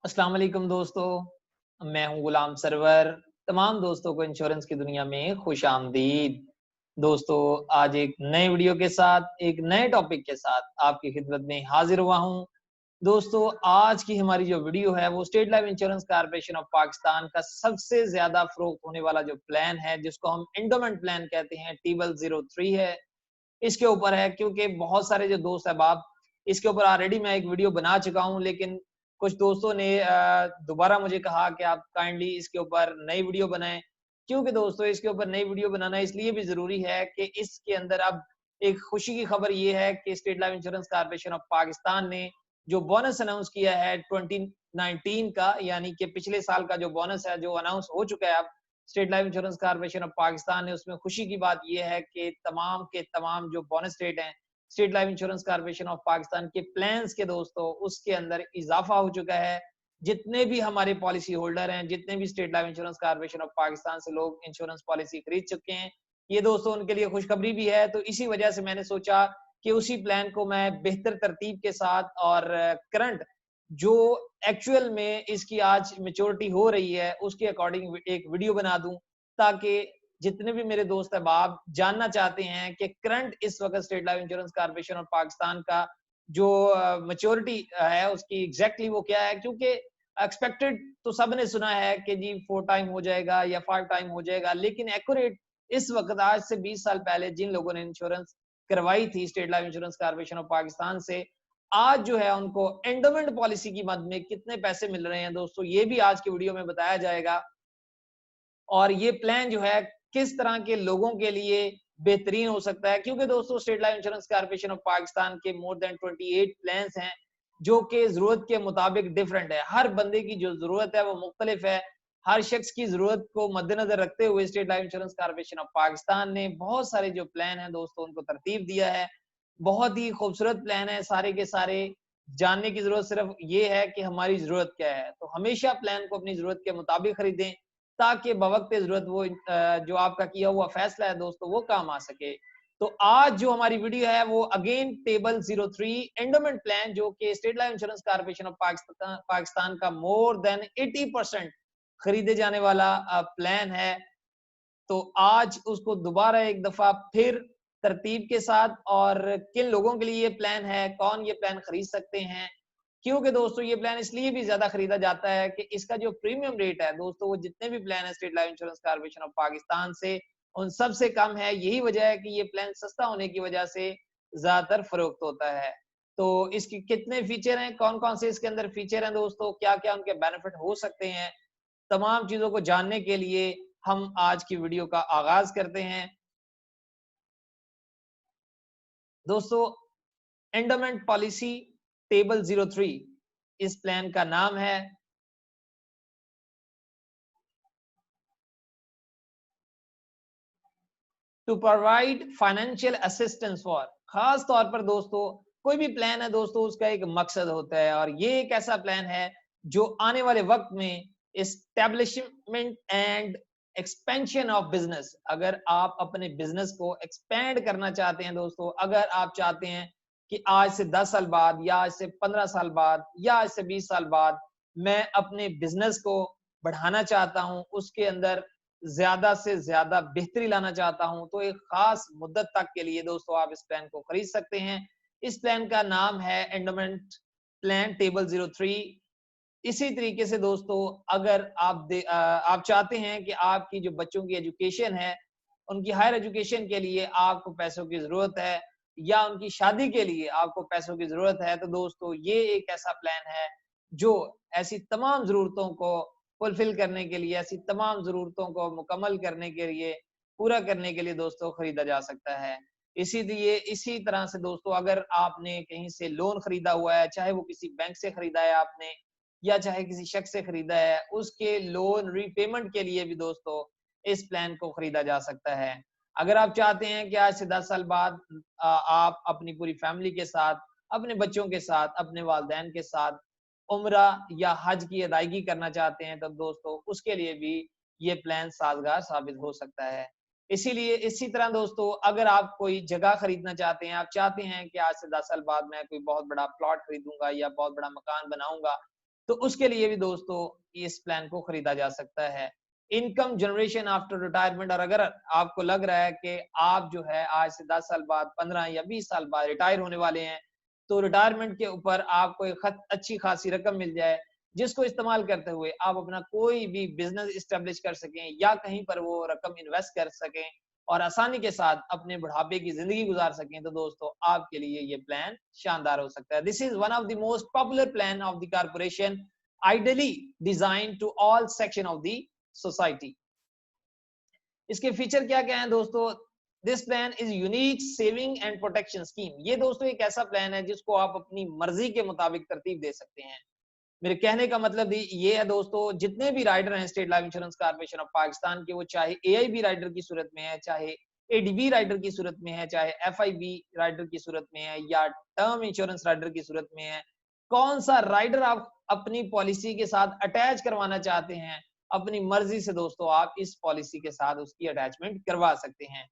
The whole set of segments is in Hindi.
अस्सलाम वालेकुम दोस्तों, मैं हूं गुलाम सरवर। तमाम दोस्तों को इंश्योरेंस की दुनिया में खुशामदीद। दोस्तों, आज एक नए वीडियो के साथ, एक नए टॉपिक के साथ आपकी खिदमत में हाजिर हुआ हूं। दोस्तों, आज की हमारी जो वीडियो है वो state Life Insurance Corporation of Pakistan का सबसे ज़्यादा फ़रोख्त होने वाला जो प्लान है, जिसको हम एंडोमेंट प्लान कहते हैं, T-103 है। इसके ऊपर है क्योंकि बहुत सारे जो दोस्त अहबाब इसके ऊपर ऑलरेडी मैं एक वीडियो बना चुका हूँ, लेकिन कुछ दोस्तों ने दोबारा मुझे कहा कि आप काइंडली इसके ऊपर नई वीडियो बनाएं। क्योंकि दोस्तों, इसके ऊपर नई वीडियो बनाना इसलिए भी ज़रूरी है कि इसके अंदर अब एक खुशी की खबर ये है कि state Life Insurance Corporation of Pakistan ने जो बोनस अनाउंस किया है 2019 का, यानी कि पिछले साल का जो बोनस है जो अनाउंस हो चुका है अब state Life Insurance Corporation of Pakistan ने, उसमें खुशी की बात यह है कि तमाम के तमाम जो बोनस रेट हैं state Life Insurance Corporation of Pakistan के प्लान्स के दोस्तों, उसके अंदर इजाफा हो चुका है। जितने भी हमारे पॉलिसी होल्डर हैं, जितने भी state Life Insurance Corporation of Pakistan से लोग इंश्योरेंस पॉलिसी खरीद चुके हैं, ये दोस्तों उनके लिए खुशखबरी भी है। तो इसी वजह से मैंने सोचा कि उसी प्लान को मैं बेहतर तरतीब के साथ और करंट जो एक्चुअल में इसकी आज मैच्योरिटी हो रही है उसके अकॉर्डिंग एक वीडियो बना दूं, ताकि जितने भी मेरे दोस्त अहबाब जानना चाहते हैं कि करंट इस वक्त state Life Insurance Corporation of Pakistan का जो मैच्योरिटी है उसकी एग्जैक्टली वो क्या है। क्योंकि एक्सपेक्टेड तो सबने सुना है कि जी 4 टाइम हो जाएगा या 5 टाइम हो जाएगा, लेकिन एक्यूरेट इस वक्त आज से 20 साल पहले जिन लोगों ने इंश्योरेंस करवाई थी state Life Insurance Corporation of Pakistan से, आज जो है उनको एंडोमेंट पॉलिसी की मद में कितने पैसे मिल रहे हैं दोस्तों, ये भी आज की वीडियो में बताया जाएगा। और ये प्लान जो है किस तरह के लोगों के लिए बेहतरीन हो सकता है, क्योंकि दोस्तों state Life Insurance Corporation of Pakistan के मोर देन 28 प्लान्स हैं जो कि जरूरत के मुताबिक डिफरेंट है। हर बंदे की जो जरूरत है वो मुख्तलिफ है। हर शख्स की जरूरत को मद्देनजर रखते हुए state Life Insurance Corporation of Pakistan ने बहुत सारे जो प्लान है दोस्तों उनको तरतीब दिया है। बहुत ही खूबसूरत प्लान है सारे के सारे। जानने की जरूरत सिर्फ ये है कि हमारी जरूरत क्या है, तो हमेशा प्लान को अपनी जरूरत के मुताबिक खरीदें, ताकि बवक्त जरूरत वो जो आपका किया हुआ फैसला है दोस्तों वो काम आ सके। तो आज जो हमारी वीडियो है वो अगेन टेबल 03 एंडोमेंट प्लान, जो कि state Life Insurance Corporation of Pakistan का मोर देन 80% खरीदे जाने वाला प्लान है। तो आज उसको दोबारा एक दफा फिर तरतीब के साथ, और किन लोगों के लिए ये प्लान है, कौन ये प्लान खरीद सकते हैं। क्योंकि दोस्तों ये प्लान इसलिए भी ज्यादा खरीदा जाता है कि इसका जो प्रीमियम रेट है दोस्तों, वो जितने भी प्लान है State Life Insurance Corporation of Pakistan से उन सबसे कम है। यही वजह है कि ये प्लान सस्ता होने की वजह से ज्यादातर फरोख्त होता है। तो इसके कितने फीचर हैं, कौन कौन से इसके अंदर फीचर हैं दोस्तों, क्या क्या उनके बेनिफिट हो सकते हैं, तमाम चीजों को जानने के लिए हम आज की वीडियो का आगाज करते हैं। दोस्तों, एंडोमेंट पॉलिसी टेबल 03 इस प्लान का नाम है। To provide financial assistance for, खास तौर पर दोस्तों कोई भी प्लान है दोस्तों उसका एक मकसद होता है, और ये एक ऐसा प्लान है जो आने वाले वक्त में establishment and expansion of business, अगर आप अपने बिजनेस को एक्सपेंड करना चाहते हैं दोस्तों, अगर आप चाहते हैं कि आज से 10 साल बाद या आज से 15 साल बाद या आज से 20 साल बाद मैं अपने बिजनेस को बढ़ाना चाहता हूं, उसके अंदर ज्यादा से ज्यादा बेहतरी लाना चाहता हूं, तो एक खास मुद्दत तक के लिए दोस्तों आप इस प्लान को खरीद सकते हैं। इस प्लान का नाम है एंडोमेंट प्लान टेबल 03। इसी तरीके से दोस्तों, अगर आप चाहते हैं कि आपकी जो बच्चों की एजुकेशन है, उनकी हायर एजुकेशन के लिए आपको पैसों की जरूरत है, या उनकी शादी के लिए आपको पैसों की जरूरत है, तो दोस्तों ये एक ऐसा प्लान है जो ऐसी तमाम जरूरतों को फुलफिल करने के लिए, ऐसी तमाम जरूरतों को मुकम्मल करने के लिए, पूरा करने के लिए दोस्तों खरीदा जा सकता है। इसीलिए इसी तरह से दोस्तों, अगर आपने कहीं से लोन खरीदा हुआ है, चाहे वो किसी बैंक से खरीदा है आपने या चाहे किसी शख्स से खरीदा है, उसके लोन रीपेमेंट के लिए भी दोस्तों इस प्लान को खरीदा जा सकता है। अगर आप चाहते हैं कि आज से 10 साल बाद आप अपनी पूरी फैमिली के साथ, अपने बच्चों के साथ, अपने वालिदैन के साथ उम्रा या हज की अदायगी करना चाहते हैं, तब दोस्तों उसके लिए भी ये प्लान साजगार साबित हो सकता है। इसीलिए इसी तरह दोस्तों, अगर आप कोई जगह खरीदना चाहते हैं, आप चाहते हैं कि आज से 10 साल बाद मैं कोई बहुत बड़ा प्लॉट खरीदूंगा या बहुत बड़ा मकान बनाऊंगा, तो उसके लिए भी दोस्तों इस प्लान को खरीदा जा सकता है। इनकम जनरेशन आफ्टर रिटायरमेंट, और अगर आपको लग रहा है कि आप जो है आज से 10 साल बाद, 15 या 20 साल बाद रिटायर होने वाले हैं, तो रिटायरमेंट के ऊपर आपको एक अच्छी खासी रकम मिल जाए, जिसको इस्तेमाल करते हुए आप अपना कोई भी बिजनेस इस्टेब्लिश कर सकें या कहीं पर वो रकम इन्वेस्ट कर सकें और आसानी के साथ अपने बुढ़ापे की जिंदगी गुजार सकें, तो दोस्तों आपके लिए ये प्लान शानदार हो सकता है। This is one of the most popular plan of the corporation, ideally design to all section of the society. इसके फीचर क्या क्या हैं दोस्तों? This plan is unique saving and protection scheme. ये दोस्तों एक ऐसा प्लान है जिसको आप अपनी मर्जी के मुताबिक तरतीब दे सकते हैं। मेरे कहने का मतलब ये है दोस्तों, जितने भी राइडर हैं state Life Insurance Corporation of Pakistan के, वो चाहे एआईबी राइडर की सूरत में है, चाहे एडीबी राइडर की सूरत में है, चाहे एफआईबी राइडर की सूरत में है, या टर्म इंश्योरेंस राइडर की सूरत में है, कौन सा राइडर आप अपनी पॉलिसी के साथ अटैच करवाना चाहते हैं, अपनी मर्जी से दोस्तों आप इस पॉलिसी के साथ उसकी अटैचमेंट करवा सकते हैं।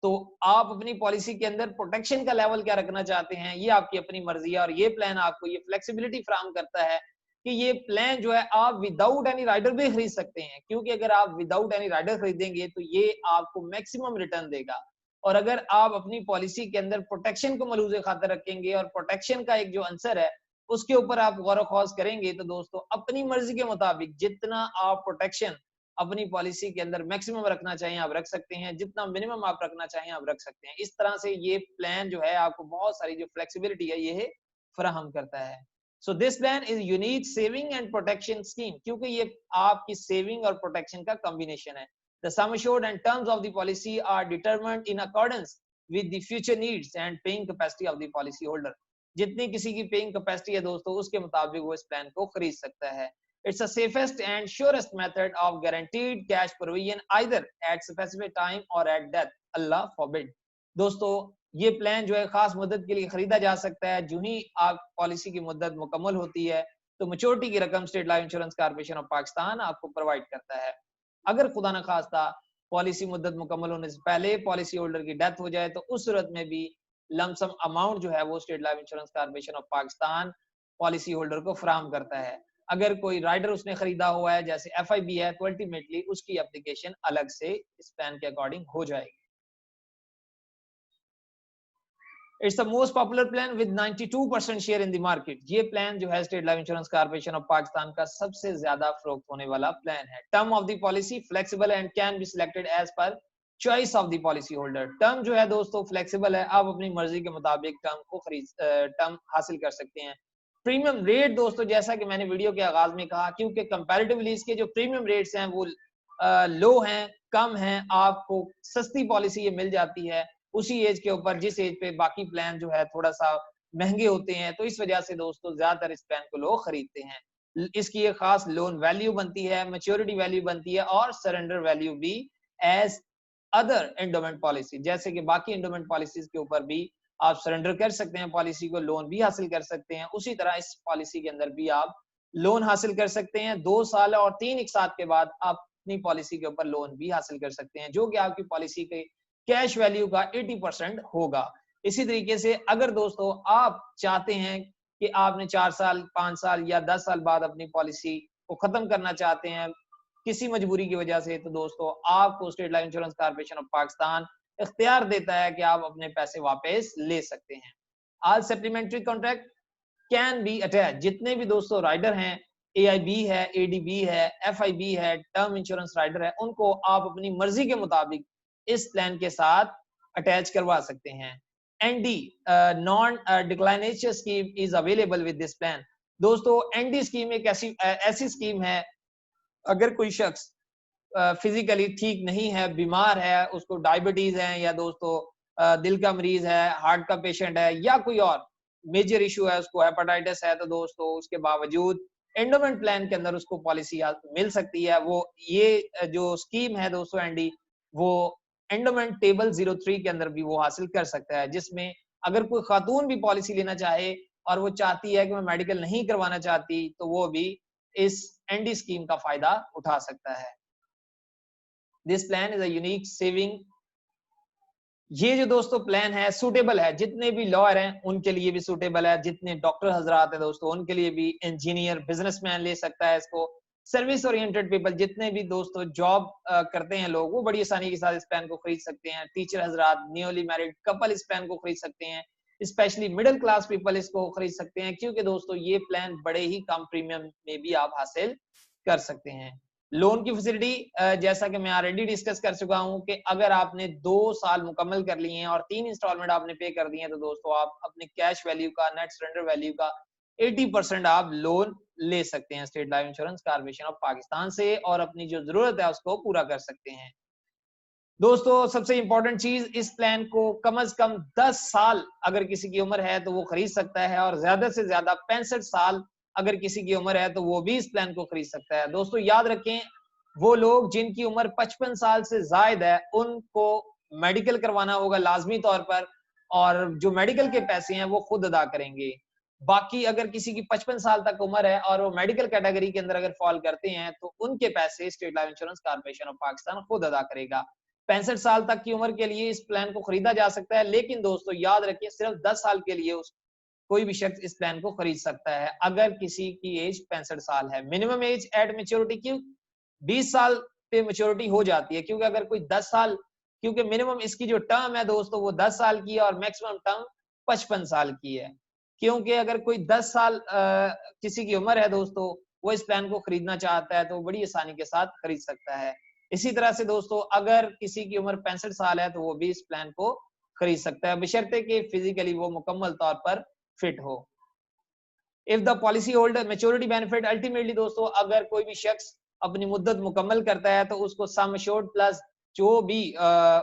तो आप अपनी पॉलिसी के अंदर प्रोटेक्शन का लेवल क्या रखना चाहते हैं, ये आपकी अपनी मर्जी है, और ये प्लान आपको ये फ्लेक्सिबिलिटी फराहम करता है कि ये प्लान जो है आप विदाउट एनी राइडर भी खरीद सकते हैं, क्योंकि अगर आप विदाउट एनी राइडर खरीदेंगे तो ये आपको मैक्सिमम रिटर्न देगा। और अगर आप अपनी पॉलिसी के अंदर प्रोटेक्शन को मलूज़े खातर रखेंगे और प्रोटेक्शन का एक जो आंसर है उसके ऊपर आप गौर खौज करेंगे, तो दोस्तों अपनी मर्जी के मुताबिक जितना आप प्रोटेक्शन अपनी पॉलिसी के अंदर मैक्सिमम रखना चाहिए आप रख सकते हैं, जितना मिनिमम आप रखना चाहिए आप रख सकते हैं। इस तरह से ये प्लान जो है आपको बहुत सारी जो फ्लेक्सिबिलिटी है ये फराहम करता है। So this plan is unique saving and protection scheme, क्योंकि ये आपकी सेविंग और प्रोटेक्शन का कॉम्बिनेशन है। The sum assured and terms of the policy are determined in accordance with the future needs and paying capacity of the policy holder. जितनी किसी की पेइंग कैपेसिटी है दोस्तों, उसके मुताबिक वो इस प्लान को खरीद सकता है। It's the safest and surest method of guaranteed cash provision either at specific time or at death, Allah forbid। दोस्तों ये प्लान जो है खास मुद्दत के लिए खरीदा जा सकता है। जो ही आप पॉलिसी की मुद्दत मुकम्मल होती है तो मैच्योरिटी की रकम state Life Insurance Corporation of Pakistan आपको प्रोवाइड करता है। अगर खुदा न खास्ता पॉलिसी मुद्दत मुकम्मल होने से पहले पॉलिसी होल्डर की डेथ हो जाए तो उस सूरत में भी लमसम अमाउंट जो है वो state Life Insurance Corporation of Pakistan policy holder को फराहम करता है। अगर कोई राइडर उसने खरीदा हुआ है जैसे एफआईबी है, तो अल्टीमेटली उसकी एप्लीकेशन अलग से इस प्लान के अकॉर्डिंग हो जाएगी। It's the most popular plan with 92% share in the market. ये प्लान जो है State Life Insurance Corporation of Pakistan का सबसे ज्यादा फरोख्त होने वाला प्लान है। Term of the policy flexible and can be selected as per choice of the policy holder. Term जो है दोस्तों फ्लेक्सिबल है, आप अपनी मर्जी के मुताबिक टर्म हासिल कर सकते हैं। प्रीमियम रेट दोस्तों, जैसा कि मैंने वीडियो के आगाज में कहा, क्योंकि कंपैरेटिवली इसके जो प्रीमियम रेट्स हैं वो लो हैं, कम हैं, आपको सस्ती पॉलिसी ये मिल जाती है उसी एज के ऊपर जिस एज पे बाकी प्लान जो है थोड़ा सा महंगे होते हैं। तो इस वजह से दोस्तों ज्यादातर इस प्लान को लोग खरीदते हैं। इसकी एक खास लोन वैल्यू बनती है, मैच्योरिटी वैल्यू बनती है और सरेंडर वैल्यू भी एज अदर एंडोमेंट पॉलिसी, जैसे कि बाकी एंडोमेंट पॉलिसीज के ऊपर भी आप सरेंडर कर सकते हैं पॉलिसी को, लोन भी हासिल कर सकते हैं। उसी तरह इस पॉलिसी के अंदर भी आप लोन हासिल कर सकते हैं। 2 साल और 3 एक साथ के बाद आप अपनी पॉलिसी के ऊपर लोन भी हासिल कर सकते हैं, जो कि आपकी पॉलिसी के कैश वैल्यू का 80% होगा। इसी तरीके से अगर दोस्तों आप चाहते हैं कि आपने 4 साल, 5 साल या 10 साल बाद अपनी पॉलिसी को खत्म करना चाहते हैं किसी मजबूरी की वजह से, तो दोस्तों आपको state Life Insurance Corporation of Pakistan इख्तियार देता है कि आप अपने पैसे वापस ले सकते हैं। All supplementary contract can be attach. जितने भी दोस्तों राइडर हैं, एआईबी है, एडीबी है, एफआईबी है, टर्म इंश्योरेंस राइडर है, उनको आप अपनी मर्जी के मुताबिक इस प्लान के साथ अटैच करवा सकते हैं। ND non declination scheme is available with this plan. दोस्तों एनडी स्कीम एक ऐसी स्कीम है, अगर कोई शख्स फिजिकली ठीक नहीं है, बीमार है, उसको डायबिटीज है या दोस्तों दिल का मरीज है, हार्ट का पेशेंट है या कोई और मेजर इशू है, उसको हेपेटाइटिस है, तो दोस्तों उसके बावजूद एंडोमेंट प्लान के अंदर उसको पॉलिसी मिल सकती है। वो ये जो स्कीम है दोस्तों एनडी, वो एंडोमेंट टेबल 03 के अंदर भी वो हासिल कर सकता है, जिसमें अगर कोई खातून भी पॉलिसी लेना चाहे और वो चाहती है कि मैं मेडिकल नहीं करवाना चाहती, तो वो भी इस एनडी स्कीम का फायदा उठा सकता है। This plan is a unique saving ये जो दोस्तों प्लान है सूटेबल है, जितने भी लॉयर हैं उनके लिए भी सूटेबल है, जितने डॉक्टर हजरात हैं दोस्तों उनके लिए भी, इंजीनियर, बिजनेसमैन ले सकता है इसको, सर्विस ओरिएंटेड पीपल, जितने भी दोस्तों जॉब करते हैं लोग, वो बड़ी आसानी के साथ इस प्लान को खरीद सकते हैं। टीचर हजरात, न्यूली मैरिड कपल इस प्लान को खरीद सकते हैं, स्पेशली मिडिल क्लास पीपल इसको खरीद सकते हैं, क्योंकि दोस्तों ये प्लान बड़े ही कम प्रीमियम में भी आप हासिल कर सकते हैं। लोन की फैसिलिटी जैसा कि मैं ऑलरेडी डिस्कस कर चुका हूं कि अगर आपने 2 साल मुकम्मल कर लिए हैं और 3 इंस्टॉलमेंट आपने पे कर दिए हैं, तो दोस्तों आप अपने कैश वैल्यू का, नेट सरेंडर वैल्यू का 80% आप लोन ले सकते हैं state Life Insurance Corporation of Pakistan से, और अपनी जो जरूरत है उसको पूरा कर सकते हैं। दोस्तों सबसे इंपॉर्टेंट चीज, इस प्लान को कम से कम 10 साल अगर किसी की उम्र है तो वो खरीद सकता है, और ज्यादा से ज्यादा 65 साल अगर किसी की उम्र है तो वो भी इस प्लान को खरीद सकता है। दोस्तों याद रखें, वो लोग जिनकी उम्र 55 साल से ज्यादा है उनको मेडिकल करवाना होगा लाजमी तौर पर, और जो मेडिकल के पैसे हैं वो खुद अदा करेंगे। बाकी अगर किसी की 55 साल तक उम्र है और वो मेडिकल कैटेगरी के अंदर अगर फॉल करते हैं तो उनके पैसे state Life Insurance Corporation of Pakistan खुद अदा करेगा। 65 साल तक की उम्र के लिए इस प्लान को खरीदा जा सकता है, लेकिन दोस्तों याद रखिए सिर्फ 10 साल के लिए कोई भी शख्स इस प्लान को खरीद सकता है अगर किसी की एज 65 साल है। मिनिमम एज एट मेच्योरिटी क्यों 20 साल पे मेच्योरिटी हो जाती है, क्योंकि अगर कोई 10 साल, क्योंकि मिनिमम इसकी जो टर्म है दोस्तों वो 10 साल की है और मैक्सिमम टर्म 55 साल की है। क्योंकि अगर कोई 10 साल किसी की उम्र है दोस्तों, वो इस प्लान को खरीदना चाहता है तो बड़ी आसानी के साथ खरीद सकता है। इसी तरह से दोस्तों अगर किसी की उम्र 65 साल है तो वो भी इस प्लान को खरीद सकता है, बशर्ते कि फिजिकली वो मुकम्मल तौर पर फिट हो। If the policy holder maturity benefit, ultimately दोस्तों अगर कोई भी शख्स अपनी मुद्दत मुकम्मल करता है तो उसको सम एश्योर्ड प्लस जो भी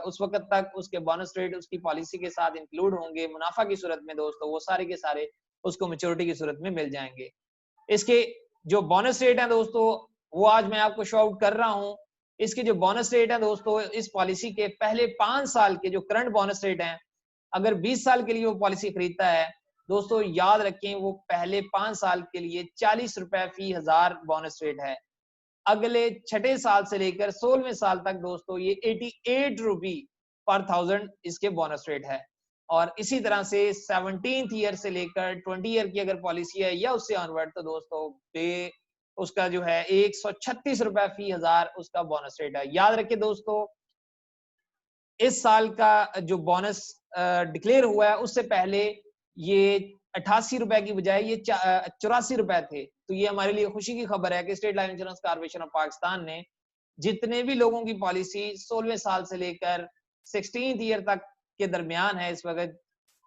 उस वक्त तक उसके बोनस रेट उसकी पॉलिसी के साथ इंक्लूड होंगे मुनाफा की सूरत में दोस्तों, वो सारे के सारे उसको मेच्योरिटी की सूरत में मिल जाएंगे। इसके जो बोनस रेट है दोस्तों वो आज मैं आपको शो आउट कर रहा हूं। इसके जो बोनस रेट है दोस्तों इस पॉलिसी के पहले 5 साल के जो करंट बोनस रेट हैं, अगर 20 साल के लिए वो पॉलिसी खरीदता है दोस्तों याद रखें वो पहले 5 साल के लिए 40 रुपए फी हजार बोनस रेट है। अगले छठे साल से लेकर 16वें साल तक दोस्तों ये 88 रुपी पर 1000 इसके बोनस रेट है। और इसी तरह से 17th ईयर से लेकर 20 ईयर की अगर पॉलिसी है या उससे ऑनवर्ड तो दोस्तों पे उसका जो है 136 रुपए फी हजार उसका बोनस रेट है। याद रखिए दोस्तों इस साल का जो बोनस डिक्लेयर हुआ है उससे पहले ये 88 रुपए की बजाय ये 84 रुपए थे। तो ये हमारे लिए खुशी की खबर है कि state Life Insurance Corporation of Pakistan ने जितने भी लोगों की पॉलिसी 16वें साल से लेकर 16th ईयर तक के दरमियान है इस वक्त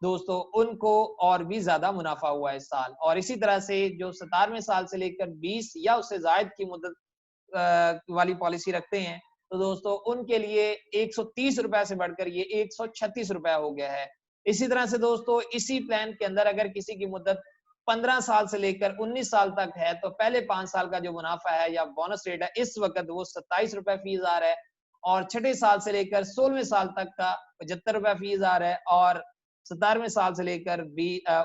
दोस्तों, उनको और भी ज्यादा मुनाफा हुआ है इस साल। और इसी तरह से जो 17वें साल से लेकर 20 या उससे जायद की मुद्दत वाली पॉलिसी रखते हैं तो दोस्तों उनके लिए 130 रुपए से बढ़कर ये 136 रुपए हो गया है। इसी तरह से दोस्तों इसी प्लान के अंदर अगर किसी की मुद्दत 15 साल से लेकर 19 साल तक है तो पहले 5 साल का जो मुनाफा है या बोनस रेट है इस वक्त वो 27 रुपए फी हजार है, और छठे साल से लेकर 16वें साल तक का 75 रुपए फी हजार है, और 17वें साल से लेकर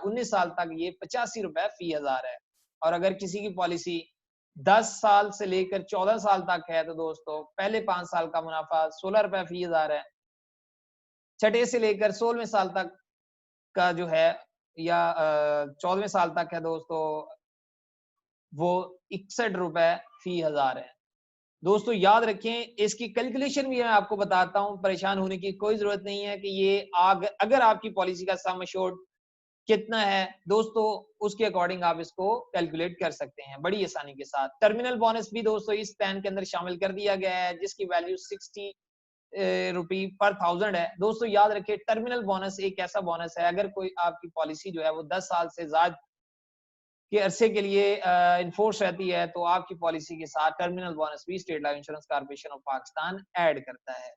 19 साल तक ये 85 रुपए फी हजार है। और अगर किसी की पॉलिसी 10 साल से लेकर 14 साल तक है तो दोस्तों पहले 5 साल का मुनाफा 16 रुपए फी हजार है, छठे से लेकर 16वें साल तक का जो है या 14वें साल तक है दोस्तों वो 61 रुपए फी हजार है। दोस्तों याद रखें इसकी कैलकुलेशन भी मैं आपको बताता हूं, परेशान होने की कोई जरूरत नहीं है कि ये अगर आपकी पॉलिसी का सम एश्योर्ड कितना है दोस्तों उसके अकॉर्डिंग आप इसको कैलकुलेट कर सकते हैं बड़ी आसानी के साथ। टर्मिनल बोनस भी दोस्तों इस प्लान के अंदर शामिल कर दिया गया है जिसकी वैल्यू 60 रुपी पर 1000 है। दोस्तों याद रखिए टर्मिनल बोनस एक ऐसा बोनस है अगर कोई आपकी पॉलिसी जो है वो 10 साल से ज्यादा के अरसे के लिए इन्फोर्स रहती है तो आपकी पॉलिसी के साथ टर्मिनल बोनस भी state Life Insurance Corporation of Pakistan add करता है।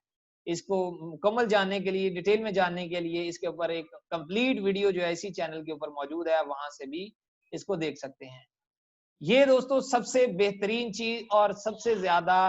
इसको मुकम्मल जानने के लिए, डिटेल में जानने के लिए इसके ऊपर एक कंप्लीट वीडियो जो है इसी चैनल के ऊपर मौजूद है, वहां से भी इसको देख सकते हैं। ये दोस्तों सबसे बेहतरीन चीज और सबसे ज्यादा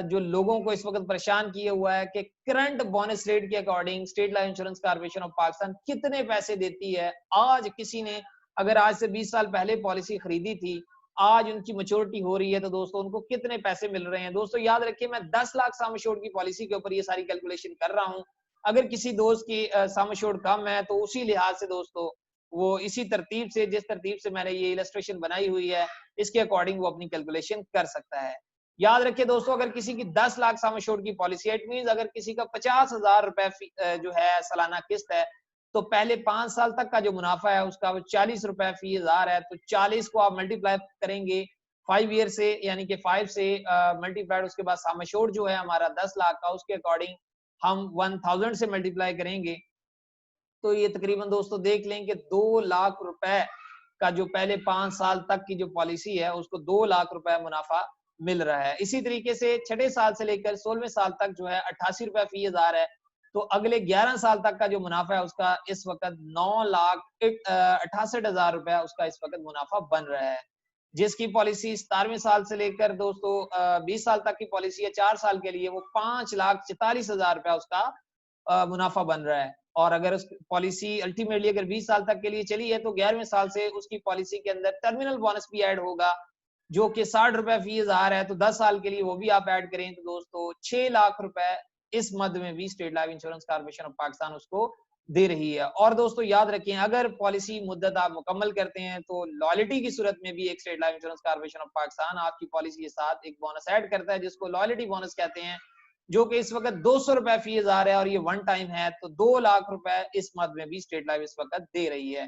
जो लोगों को इस वक्त परेशान किए हुआ है कि करंट बोनस रेट के according state Life Insurance Corporation of Pakistan कितने पैसे देती है। आज किसी ने अगर आज से 20 साल पहले पॉलिसी खरीदी थी, आज उनकी मैच्योरिटी हो रही है तो दोस्तों उनको कितने पैसे मिल रहे हैं। दोस्तों याद रखिए मैं 10 लाख सम एश्योर्ड की पॉलिसी के ऊपर ये सारी कैलकुलेशन कर रहा हूं। अगर किसी दोस्त की सम एश्योर्ड कम है तो उसी लिहाज से दोस्तों वो इसी तरतीब से, जिस तरतीब से मैंने ये इलस्ट्रेशन बनाई हुई है, इसके अकॉर्डिंग वो अपनी कैलकुलेशन कर सकता है। याद रखिए दोस्तों, अगर किसी की 10 लाख सम एश्योर्ड की पॉलिसी है, इट मींस अगर किसी का 50,000 रुपए जो है सालाना किस्त है, तो पहले 5 साल तक का जो मुनाफा है उसका वो 40 रुपए फी हजार है। तो 40 को आप मल्टीप्लाई करेंगे 5 ईयर से, यानी कि 5 से मल्टीप्लाइड उसके बाद सम एश्योर्ड जो है हमारा 10 लाख का, उसके अकॉर्डिंग हम 1000 से मल्टीप्लाई करेंगे तो ये तकरीबन दोस्तों देख लें कि 2 लाख रुपए का जो पहले 5 साल तक की जो पॉलिसी है उसको 2 लाख रुपए मुनाफा मिल रहा है। इसी तरीके से छठे साल से लेकर 16वें साल तक जो है 88 रुपए फी हजार है। तो अगले 11 साल तक का जो मुनाफा है उसका इस वक्त 9,68,000 रुपया उसका इस वक्त मुनाफा बन रहा है। जिसकी पॉलिसी 17वें साल से लेकर दोस्तों 20 साल तक की पॉलिसी है 4 साल के लिए, वो 5,44,000 रुपया उसका मुनाफा बन रहा है। और अगर उस पॉलिसी अल्टीमेटली अगर 20 साल तक के लिए चली है तो 11वें साल से उसकी पॉलिसी के अंदर टर्मिनल बोनस भी ऐड होगा जो कि 60 रुपए फी हजार है। तो 10 साल के लिए वो भी आप ऐड करें तो दोस्तों 6 लाख रुपए इस मद में भी state Life Insurance Corporation of Pakistan उसको दे रही है। और दोस्तों याद रखें, अगर पॉलिसी मुद्दत आप मुकम्मल करते हैं तो लॉयल्टी की सूरत में भी एक state Life Insurance Corporation of Pakistan आपकी पॉलिसी के साथ एक बोनस ऐड करता है जिसको लॉयल्टी बोनस कहते हैं, जो कि इस वक्त 200 रुपए फी हजार है और ये वन टाइम है। तो 2 लाख रुपए इस मद में भी स्टेट लाइफ इस वक्त दे रही है।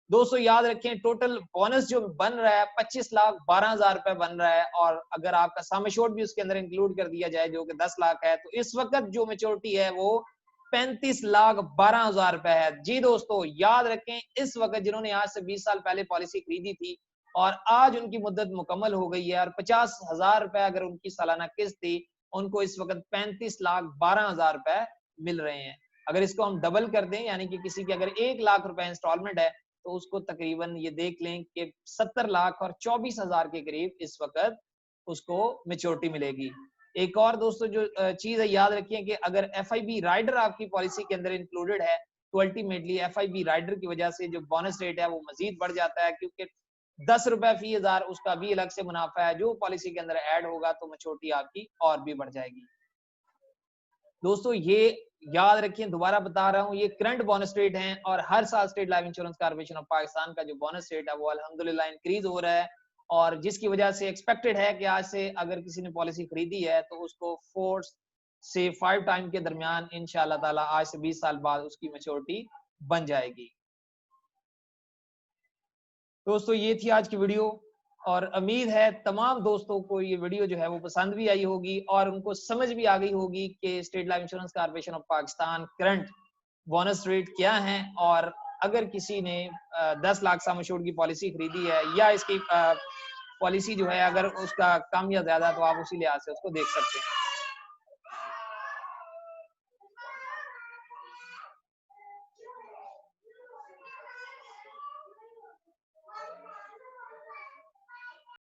दोस्तों याद रखें, टोटल बोनस जो बन रहा है 25,12,000 रुपए बन रहा है। और अगर आपका सम एश्योर्ड भी उसके अंदर इंक्लूड कर दिया जाए जो कि 10 लाख है, तो इस वक्त जो मेच्योरिटी है वो 35,12,000 रुपए है। जी दोस्तों याद रखें, इस वक्त जिन्होंने आज से 20 साल पहले पॉलिसी खरीदी थी और आज उनकी मुद्दत मुकम्मल हो गई है और 50,000 रुपए अगर उनकी सालाना किस्त थी, उनको इस वक्त 35,12,000 रुपए मिल रहे हैं। अगर इसको हम डबल कर दें, यानी कि किसी की अगर 1 लाख रुपए इंस्टॉलमेंट है तो उसको तकरीबन ये देख लें कि 70 लाख और 24,000 के करीब इस वक्त उसको मेच्योरिटी मिलेगी। एक और दोस्तों जो चीज है याद रखिए कि अगर एफआईबी राइडर आपकी पॉलिसी के अंदर इंक्लूडेड है तो अल्टीमेटली एफआईबी राइडर की वजह से जो बोनस रेट है वो मजीद बढ़ जाता है, क्योंकि 10 रुपए फी हजार उसका भी अलग से मुनाफा है जो पॉलिसी के अंदर ऐड होगा तो मेच्योरिटी आपकी और भी बढ़ जाएगी। दोस्तों ये याद रखिए, दोबारा बता रहा हूँ, ये करंट बोनस रेट हैं और हर साल state Life Insurance Corporation of Pakistan का जो बोनस रेट है वो अल्हम्दुलिल्लाह इंक्रीज हो रहा है। और जिसकी वजह से एक्सपेक्टेड है कि आज से अगर किसी ने पॉलिसी खरीदी है तो उसको 4 से 5 टाइम के दरमियान इंशाअल्लाह ताला आज से 20 साल बाद उसकी मैच्योरिटी बन जाएगी। दोस्तों ये थी आज की वीडियो और उम्मीद है तमाम दोस्तों को ये वीडियो जो है वो पसंद भी आई होगी और उनको समझ भी आ गई होगी कि state Life Insurance Corporation of Pakistan current bonus rate क्या है। और अगर किसी ने 10 लाख सम एश्योर्ड की पॉलिसी खरीदी है या इसकी पॉलिसी जो है अगर उसका कम या ज्यादा तो आप उसी लिहाज से उसको देख सकते हैं।